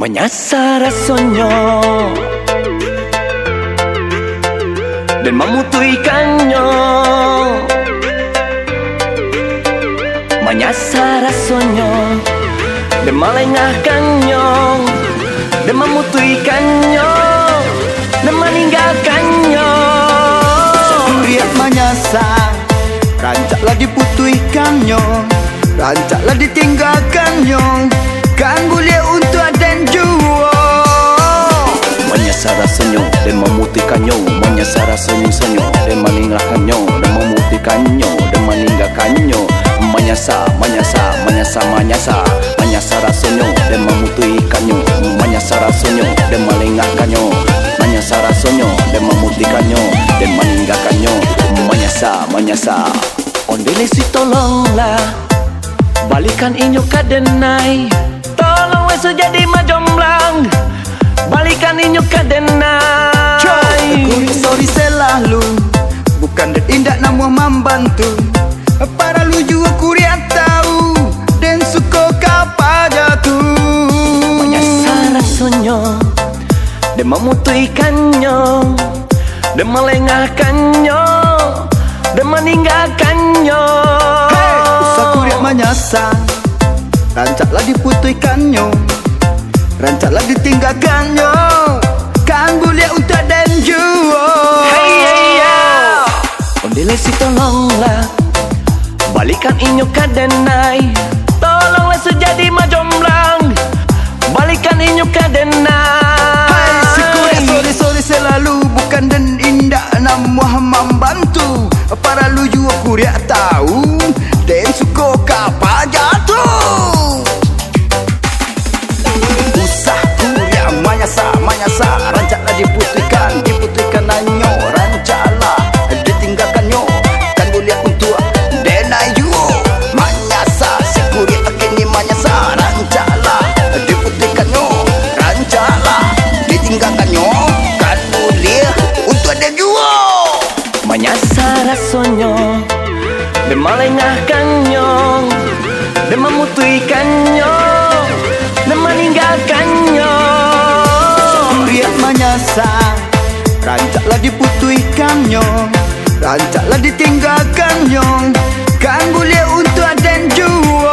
Menyasar rasanya dan memutihkannya. Menyasar rasanya dan melengahkannya, dan memutihkannya, dan meninggalkannya. Riak menyasar, rancaklah diputihkannya, rancaklah ditinggalkannya, kan boleh untuk dan jua. Menyasar rasanya dan memutihkannya, menyasar rasanya dan meninggalkannya, dan memutihkannya, dan meninggalkannya. Menyasar, menyasar, menyasar, menyasar, menyasar rasanya dan memutihkannya, menyasar rasanya dan melengahkannya, menyasar rasanya dan memutihkannya, dan meninggalkannya. Menyasar, menyasar. Ondele si tolonglah, balikan inyo kadenai. Tolong wes jadi majomblang, balikan inyo kadenai. Kulit sorry selalu, bukan dan indah namun membantu. Para lu juga kuliah tahu, dan suka kapa jatuh. Menyasar rasanya dan memutihkannya, dan melengahkannya, dan meninggalkannya. Usah kuliah menyasar, rancaklah diputihkannya, rancaklah ditinggalkannya, kan boleh untuk dan jua. Ondele si tolonglah, balikan inyo kadenai. Tolonglah sejadi majomblang, balikan inyo kadenai. Si kuliah sorry selalu, bukan dan indah namun membantu. Para lu juga kuliah tahu, dan suka kapa jatuh. Usah kuliah menyasar, menyasar, rancaklah diputihkan, diputihkan nanyo, rancaklah ditinggalkannya, kan boleh untuk denayu. Menyasar, si kuliah kini menyasar, rancaklah diputihkannya, rancaklah ditinggalkannya, kan boleh untuk denayu. Menyasar rasanya dan melengahkannya, dan memutihkannya, dan meninggalkannya. Riak menyasar, rancaklah diputihkannya, rancaklah ditinggalkannya, kan boleh untuk dan jua.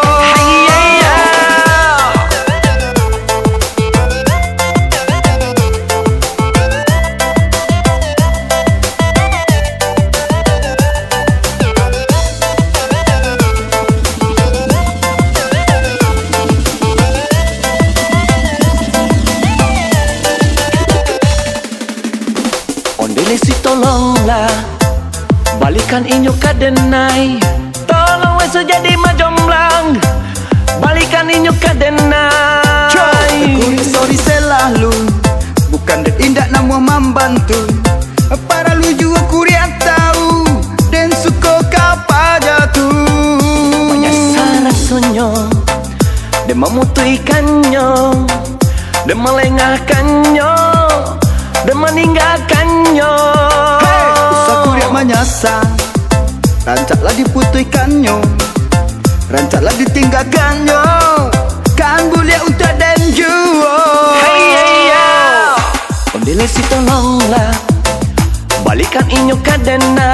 Ondele si tolonglah, balikan inyo kadenai. Tolong wes jadi majomblang, balikan inyo kadenai. Kulit sorry selalu, bukan dan indah namun membantu. Para lu juga kuliah tahu, dan suka kapa jatuh. Menyasar rasanya dan memutihkannya, dan melengahkannya, dan meninggalkannya. Usah kuliah menyasar, rancaklah diputihkannya, rancaklah ditinggalkannya, kan boleh untuk dan jua. Ondele si tolonglah, balikan inyo kadenai.